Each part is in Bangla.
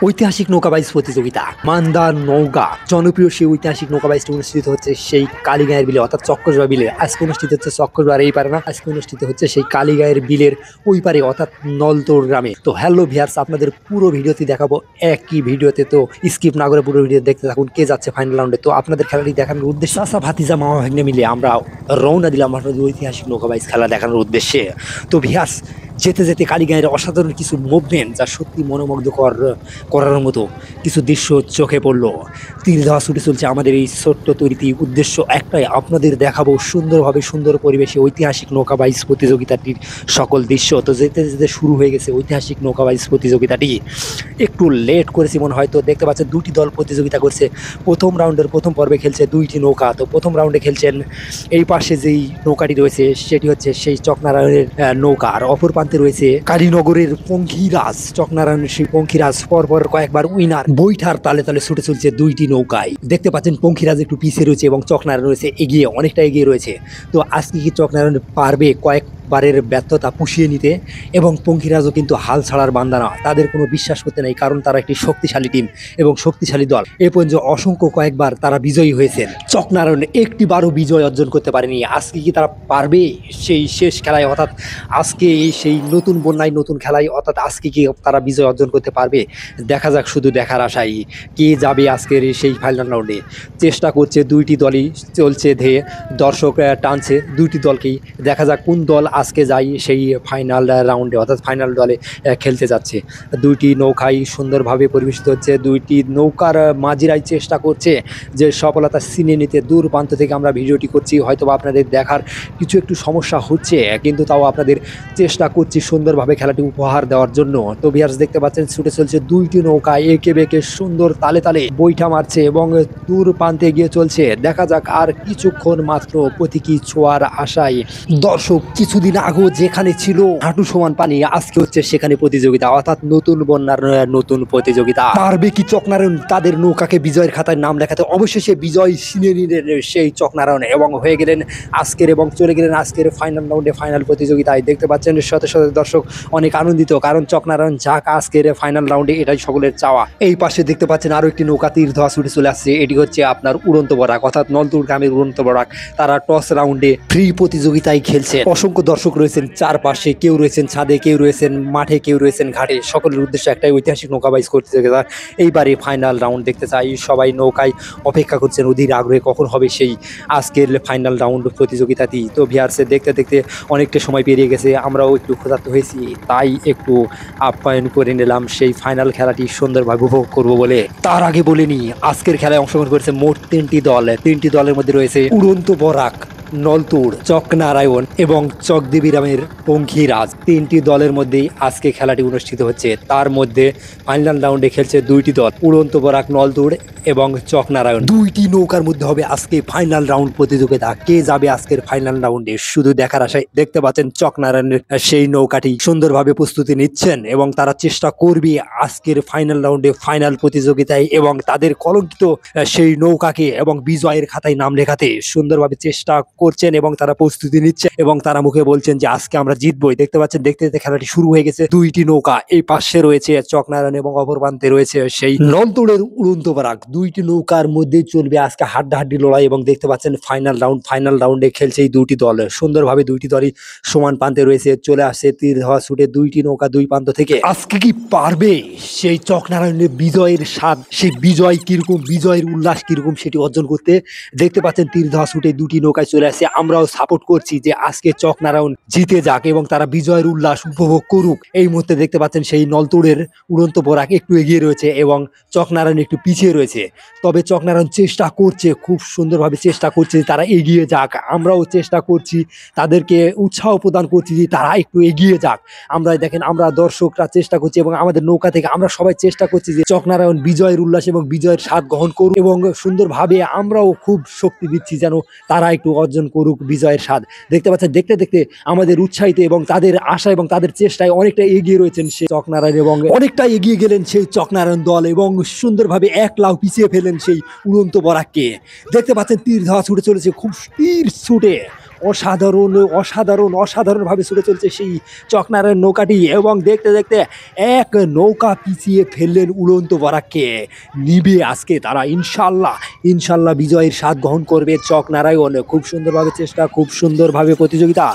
ঐতিহাসিক নৌকাবাইজ প্রতিযোগিতা মান্দার নৌকা জনপ্রিয় সেই ঐতিহাসিক নৌকাবাইজটি অনুষ্ঠিত হচ্ছে সেই কালীগাঁয়ের বিলে অর্থাৎ চক্কসবা বিলে। আজকে অনুষ্ঠিত হচ্ছে চক্কসবার এই পারে না, আজকে অনুষ্ঠিত হচ্ছে সেই কালীগাঁয়ের বিলের ওই পারে অর্থাৎ নলতোড় গ্রামে। তো হ্যালো ভিউয়ার্স, আপনাদের পুরো ভিডিওতে দেখাবো একই ভিডিওতে, তো স্কিপ না করে পুরো ভিডিও দেখতে থাকুন কে যাচ্ছে ফাইনাল রাউন্ডে। তো আপনাদের খেলাটি দেখানোর উদ্দেশ্যে চাচা ভাতিজা মামা ভাগ্নে মিলে আমরা রওনা দিলাম আপনাদের ঐতিহাসিক নৌকাবাইজ খেলা দেখানোর উদ্দেশ্যে। তো ভিউয়ার্স, যেতে যেতে কালীগাঁয়ের অসাধারণ কিছু মুভমেন্ট যা সত্যি মনোমুগ্ধকর করার মতো কিছু দৃশ্য চোখে পড়লো। তীর ধোয়া ছুটে চলছে আমাদের এই ছোট্ট তৈরিতে, উদ্দেশ্য একটাই, আপনাদের দেখাবো সুন্দরভাবে সুন্দর পরিবেশে ঐতিহাসিক নৌকাবাইজ প্রতিযোগিতাটির সকল দৃশ্য। তো যেতে যেতে শুরু হয়ে গেছে ঐতিহাসিক নৌকাবাইজ প্রতিযোগিতাটি। একটু লেট করেছি মনে হয়। তো দেখতে পাচ্ছেন দুটি দল প্রতিযোগিতা করছে। প্রথম রাউন্ডের প্রথম পর্বে খেলছে দুইটি নৌকা। তো প্রথম রাউন্ডে খেলছেন এই পাশে যেই নৌকাটি রয়েছে সেটি হচ্ছে সেই চকনারায়ণের নৌকা, আর অপর প্রান্তে রয়েছে কালীনগরের পঙ্খিরাজ। চকনারায়ণের সেই পঙ্খিরাজ পরপর কয়েকবার উইনার। বৈঠার তালে তালে ছুটে চলছে দুইটি নৌকায়। দেখতে পাচ্ছেন পঙ্খিরাজ একটু পিছিয়ে রয়েছে এবং চকনারায়ণ রয়েছে এগিয়ে, অনেকটা এগিয়ে রয়েছে। তো আজকে কি চকনারায়ণ পারবে কয়েকবারের ব্যর্থতা পুষিয়ে নিতে? এবং পঙ্খিরাজও কিন্তু হাল ছাড়ার বান্দা না, তাদের কোনো বিশ্বাস করতে নেই, কারণ তারা একটি শক্তিশালী টিম এবং শক্তিশালী দল। এ পর্যন্ত অসংখ্য কয়েকবার তারা বিজয়ী হয়েছেন। চকনারায়ণ একটিবারও বিজয় অর্জন করতে পারেনি। আজকে কি তারা পারবে সেই শেষ খেলায়, অর্থাৎ আজকে সেই নতুন বন্যায় নতুন খেলায়, অর্থাৎ আজকে কি তারা বিজয় অর্জন করতে পারবে? দেখা যাক, শুধু দেখার আশায় কে যাবে আজকের সেই ফাইনাল রাউন্ডে। চেষ্টা করছে দুইটি দলই, চলছে ধেয়ে, দর্শক টানছে দুইটি দলকেই। দেখা যাক কোন দল আজকে যায় সেই ফাইনাল রাউন্ডে, অর্থাৎ ফাইনাল দলে খেলতে যাচ্ছে। দুইটি নৌকাই সুন্দরভাবে পরিবেশিত হচ্ছে। দুইটি নৌকার মাঝিরাই চেষ্টা করছে যে সফলতা ছিনিয়ে নিতে। দূর প্রান্ত থেকে আমরা ভিডিওটি করছি, হয়তো আপনাদের দেখার কিছু একটু সমস্যা হচ্ছে, কিন্তু তাও আপনাদের চেষ্টা করছি সুন্দরভাবে খেলাটি উপহার দেওয়ার জন্য। তো ভিউয়ার্স, দেখতে পাচ্ছেন ছুটে চলছে দুইটি নৌকা একে বেঁকে সুন্দর তালে তালে বৈঠা মারছে এবং দূর প্রান্তে গিয়ে চলছে। দেখা যাক আর কিছুক্ষণ মাত্র প্রতীকী ছোঁয়ার আশায়। দর্শক, কিছুদিন আগেও যেখানে ছিল হাঁটু সমান পানি, আজকে হচ্ছে সেখানে প্রতিযোগিতা, অর্থাৎ নতুন বন্যার নতুন প্রতিযোগিতা। পারবে কি চকনারায়ণ তাদের নৌকাকে বিজয়ের খাতায় নাম লেখাতে? অবশেষে বিজয় ছিনিয়ে নিলেন সেই চকনারায়ণ এবং হয়ে গেলেন আজকের এবং চলে গেলেন আজকের ফাইনাল রাউন্ডে, ফাইনাল প্রতিযোগিতায়। দেখতে পাচ্ছেন শত শত দর্শক অনেক আনন্দিত, কারণ চকনারায়ণ যাক আজকের ফাইনাল রাউন্ডে, এটাই সকলের চাওয়া। এই পাশে দেখতে পাচ্ছেন আরো একটি নৌকা তীর ধোয়া ছুটে চলে আসছে। এটি হচ্ছে আপনার উড়ন্ত বরাক, অর্থাৎ নলতোড় গ্রামের উড়ন্ত বরাক। তারা টস রাউন্ডে ফ্রি প্রতিযোগিতায় খেলছে। অসংখ্য দর্শক রয়েছেন চারপাশে, কেউ রয়েছেন ছাদে, কেউ রয়েছেন মাঠে, কেউ রয়েছেন ঘাটে। সকলের উদ্দেশ্যে একটাই, ঐতিহাসিক নৌকাবাইজ প্রতিযোগিতা এইবারে ফাইনাল রাউন্ড দেখতে চাই। সবাই নৌকায় অপেক্ষা করছেন অধীর আগ্রহে কখন হবে সেই আজকের ফাইনাল রাউন্ড প্রতিযোগিতাটি। তো ভিউয়ার্স, দেখতে দেখতে অনেকটা সময় পেরিয়ে গেছে, আমরাও একটু ক্ষুধার্ত হয়েছি, তাই একটু আপ্যায়ন করে নিলাম সেই ফাইনাল খেলাটি সুন্দরভাবে উপভোগ করবো বলে। তার আগে বলে নি, আজকের খেলায় অংশগ্রহণ করেছে মোট তিনটি দল। তিনটি দলের মধ্যে রয়েছে উড়ন্ত বরাক, নলতোড়, চকনারায়ণ এবং চকদেবীরামের পঙ্খিরাজ। তিনটি দলের মধ্যেই আজকে খেলাটি অনুষ্ঠিত হচ্ছে। তার মধ্যে ফাইনাল রাউন্ডে খেলছে দুইটি দল, উড়ন্ত বরাক, নলতোড় এবং চকনারায়ণ। দুইটি নৌকার মধ্যে হবে আজকে ফাইনাল রাউন্ড প্রতিযোগিতা। কে যাবে আজকের ফাইনাল রাউন্ডে শুধু দেখার আশায়। দেখতে পাচ্ছেন চকনারায়ণের সেই নৌকাটি সুন্দরভাবে প্রস্তুতি নিচ্ছেন এবং তারা চেষ্টা করবে আজকের ফাইনাল রাউন্ডে ফাইনাল প্রতিযোগিতায় এবং তাদের কলঙ্কিত সেই নৌকাকে এবং বিজয়ের খাতায় নাম লেখাতে সুন্দরভাবে চেষ্টা করছেন এবং তারা প্রস্তুতি নিচ্ছে এবং তারা মুখে বলছেন যে আজকে আমরা জিতবই। দেখতে পাচ্ছেন দেখতে দেখতে খেলাটি শুরু হয়ে গেছে। দুইটি নৌকা, এই পাশে রয়েছে চকনারায়ণ এবং অপর প্রান্তে রয়েছে সেই নলতোড়ের উড়ন্ত বরাক। দুইটি নৌকার মধ্যে চলবে আজকে হাড্ডাহাড্ডি লড়াই এবং দেখতে পাচ্ছেন ফাইনাল রাউন্ড। ফাইনাল রাউন্ডে খেলছে এই দুইটি দল সুন্দরভাবে। দুইটি দলই সমান প্রান্তে রয়েছে। চলে আসছে তীর ধোয়া ছুটে দুইটি নৌকা দুই প্রান্ত থেকে। আজকে কি পারবে সেই চকনারায়ণের বিজয়ের স্বাদ, সেই বিজয় কিরকম, বিজয়ের উল্লাস কিরকম সেটি অর্জন করতে? দেখতে পাচ্ছেন তীর ধোয়া ছুটে দুটি নৌকায় চলে আসছে। আমরাও সাপোর্ট করছি যে আজকে চকনারায়ণ জিতে যাক এবং তারা বিজয়ের উল্লাস উপভোগ করুক। এই মুহূর্তে দেখতে পাচ্ছেন সেই নলতোড়ের উড়ন্ত বরাক একটু এগিয়ে রয়েছে এবং চকনারায়ণ একটু পিছিয়ে রয়েছে। তবে চকনারায়ণ চেষ্টা করছে, খুব সুন্দরভাবে চেষ্টা করছে তারা এগিয়ে যাক। আমরাও চেষ্টা করছি, তাদেরকে উৎসাহ প্রদান করছি যে তারা একটু এগিয়ে যাক। আমরা দেখেন, আমরা দর্শকরা চেষ্টা করছি এবং আমাদের নৌকা থেকে আমরা সবাই চেষ্টা করছি যে চকনারায়ণ বিজয়ের উল্লাস এবং বিজয়ের স্বাদ গ্রহণ করুক এবং সুন্দরভাবে আমরাও খুব শক্তি দিচ্ছি যেন তারা একটু অর্জন করুক বিজয়ের স্বাদ। দেখতে পাচ্ছেন দেখতে দেখতে আমাদের উৎসাহিত এবং তাদের আশা এবং তাদের চেষ্টায় অনেকটা এগিয়ে রয়েছেন সেই চকনারায়ণ এবং অনেকটা এগিয়ে গেলেন সেই চকনারায়ণ দল এবং সুন্দরভাবে এক লাউ পিছিয়ে ফেলেন সেই উড়ন্ত বরাককে। দেখতে পাচ্ছেন তীর ধোয়া ছুটে চলেছে, খুব তীর ছুটে অসাধারণ অসাধারণ অসাধারণভাবে ছুটে চলছে সেই চকনারায়ণ নৌকাটি, এবং দেখতে দেখতে এক নৌকা পিছিয়ে ফেললেন উড়ন্ত বরাককে। নিবে আজকে তারা ইনশাল্লাহ ইনশাল্লাহ বিজয়ের স্বাদ গ্রহণ করবে চকনারায়ণ। খুব সুন্দরভাবে চেষ্টা, খুব সুন্দরভাবে প্রতিযোগিতা,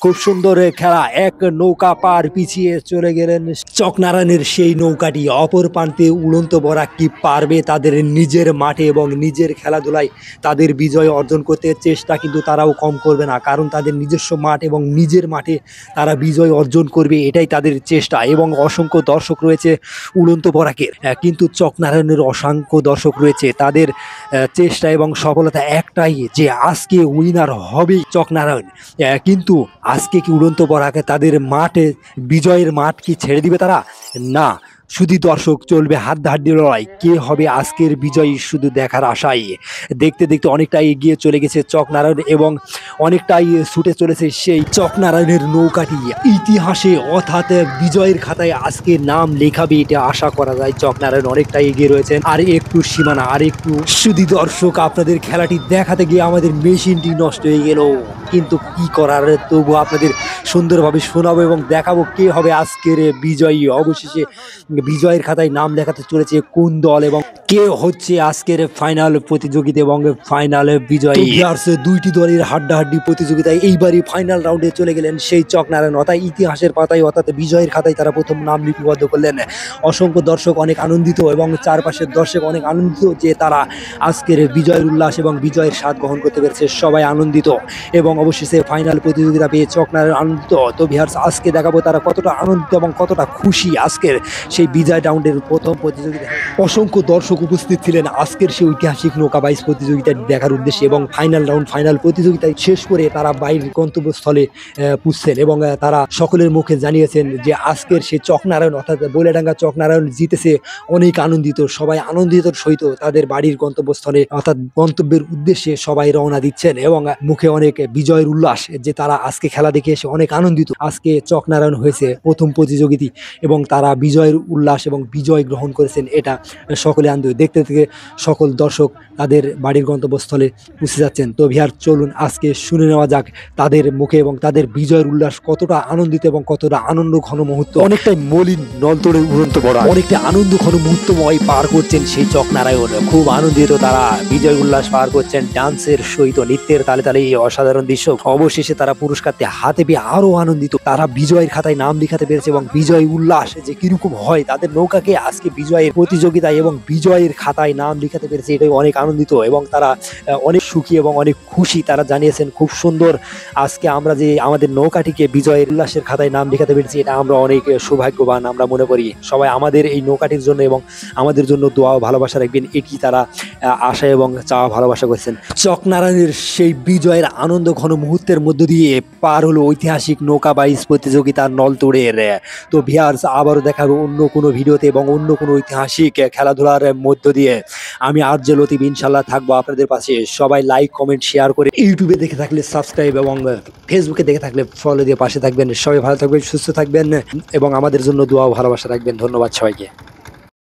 খুব সুন্দর খেলা। এক নৌকা পার পিছিয়ে চলে গেলেন চকনারায়ণের সেই নৌকাটি। অপর প্রান্তে উড়ন্ত বরাক কি পারবে তাদের নিজের মাঠে এবং নিজের খেলাধুলায় তাদের বিজয় অর্জন করতে? চেষ্টা কিন্তু তারাও কম করবে না, কারণ তাদের নিজস্ব মাঠ এবং নিজের মাঠে তারা বিজয় অর্জন করবে, এটাই তাদের চেষ্টা। এবং অসংখ্য দর্শক রয়েছে উড়ন্ত বরাকের, কিন্তু চকনারায়ণের অসংখ্য দর্শক রয়েছে। তাদের চেষ্টা এবং সফলতা একটাই, যে আজকে উইনার হবে চকনারায়ণ। কিন্তু আজকে কি উড়ন্ত বরাকে তাদের মাঠে বিজয়ের মাঠ কি ছেড়ে দিবে তারা? না, শুধু দর্শক চলবে হাড্ডাহাড্ডি লড়াই, কে হবে আজকের বিজয়ী শুধু দেখার আশায়। দেখতে দেখতে অনেকটাই এগিয়ে চলে গেছে চকনারায়ণ এবং অনেকটাই ছুটে চলেছে সেই চকনারায়ণের নৌকাটি। ইতিহাসে অর্থাৎ বিজয়ের খাতায় আজকে নাম লেখাবে, এটা আশা করা যায়। চকনারায়ণ অনেকটাই এগিয়ে রয়েছেন, আর একটু সীমানা, আর একটু। শুধু দর্শক আপনাদের খেলাটি দেখাতে গিয়ে আমাদের মেশিনটি নষ্ট হয়ে গেল, কিন্তু কি করার, তবু আপনাদের সুন্দরভাবে শোনাবো এবং দেখাবো কে হবে আজকের বিজয়ী। অবশেষে বিজয়ের খাতায় নাম লেখাতে চলেছে কোন দল এবং কে হচ্ছে আজকের ফাইনাল প্রতিযোগিতা এবং ফাইনাল বিজয়ী। দুইটি দলের হাড্ডাহাড্ডি প্রতিযোগিতায় এইবারই ফাইনাল রাউন্ডে চলে গেলেন সেই চকনারায়ণ, অর্থাৎ ইতিহাসের পাতায় অর্থাৎ বিজয়ের খাতায় তারা প্রথম নাম লিপিবদ্ধ করলেন। অসংখ্য দর্শক অনেক আনন্দিত এবং চারপাশের দর্শক অনেক আনন্দিত যে তারা আজকের বিজয়ের উল্লাস এবং বিজয়ের স্বাদ গ্রহণ করতে পেরেছে। সবাই আনন্দিত এবং অবশেষে ফাইনাল প্রতিযোগিতা পেয়ে চকনারায়ণ আনন্দিত। তো ভিউয়ার্স, আজকে দেখাবো তারা কতটা আনন্দিত এবং কতটা খুশি আজকের সেই বিজয় রাউন্ডের প্রথম প্রতিযোগিতা। অসংখ্য দর্শক উপস্থিত ছিলেন আজকের সেই ঐতিহাসিক নৌকা বাইচ প্রতিযোগিতা দেখার উদ্দেশ্যে, এবং ফাইনাল রাউন্ড ফাইনাল প্রতিযোগিতায় শেষ করে তারা বাইরের গন্তব্যস্থলে পুষছেন এবং তারা সকলের মুখে জানিয়েছেন যে আজকের সেই চকনারায়ণ অর্থাৎ বৈলাডাঙ্গা চকনারায়ণ জিতেছে। অনেক আনন্দিত, সবাই আনন্দিতর সহিত তাদের বাড়ির গন্তব্যস্থলে অর্থাৎ গন্তব্যের উদ্দেশ্যে সবাই রওনা দিচ্ছেন এবং মুখে অনেক বিজয়ের উল্লাস, যে তারা আজকে খেলা দেখে এসে অনেক আনন্দিত। আজকে চকনারায়ণ হয়েছে প্রথম প্রতিযোগিতা এবং তারা বিজয়ের উল্লাস এবং বিজয় গ্রহণ করেছেন, এটা সকলে আনন্দিত। দেখতে থেকে সকল দর্শক তাদের বাড়ির গন্তব্যস্থলে পৌঁছে যাচ্ছেন। তো ভিউয়ার্স, চলুন আজকে শুনে নেওয়া যাক তাদের মুখে এবং তাদের বিজয়ের উল্লাস কতটা আনন্দিত এবং কতটা আনন্দ ঘন মুহূর্ত। অনেকটাই মলিন নলতরে উড়ন্ত বরাক, অনেকটা আনন্দ ঘন মুহূর্তময় পার করছেন সেই চকনারায়ণ। খুব আনন্দিত তারা, বিজয় উল্লাস পার করছেন ডান্সের সহিত, নৃত্যের তালে তালে। এই অসাধারণ দৃশ্য। অবশেষে তারা পুরস্কারটি হাতে পেয়ে আরো আনন্দিত। তারা বিজয়ের খাতায় নাম লিখাতে পেরেছে এবং বিজয় উল্লাস যে কিরকম হয়, তাদের নৌকাকে আজকে বিজয়ের প্রতিযোগিতায় এবং বিজয়ের খাতায় নাম লিখাতে পেরেছে, এটাই অনেক আনন্দিত এবং তারা অনেক সুখী এবং অনেক খুশি। তারা জানিয়েছেন খুব সুন্দর, আজকে আমরা যে আমাদের নৌকাটিকে বিজয়ের উল্লাসের খাতায় নাম লিখাতে পেরেছি, এটা আমরা অনেক সৌভাগ্যবান আমরা মনে করি। সবাই আমাদের এই নৌকাটির জন্য এবং আমাদের জন্য দোয়া ও ভালোবাসা রাখবেন, এটি তারা আশা এবং চাওয়া ভালোবাসা করছেন। চকনারায়ণের সেই বিজয়ের আনন্দ ঘন মুহূর্তের মধ্য দিয়ে পার হলো ঐতিহাসিক নৌকা বাইচ প্রতিযোগিতার নলতোড়ের। তো ভিউয়ার্স, আবারও দেখাবো অন্য কোনো ভিডিওতে এবং অন্য কোনো ঐতিহাসিক খেলাধুলার মধ্য দিয়ে। আমি আরজে লতিফ ইনশাল্লাহ থাকবো আপনাদের পাশে। সবাই লাইক কমেন্ট শেয়ার করে, ইউটিউবে দেখে থাকলে সাবস্ক্রাইব এবং ফেসবুকে দেখে থাকলে ফলো দিয়ে পাশে থাকবেন। সবাই ভালো থাকবেন, সুস্থ থাকবেন এবং আমাদের জন্য দোয়া ও ভালোবাসা রাখবেন। ধন্যবাদ সবাইকে।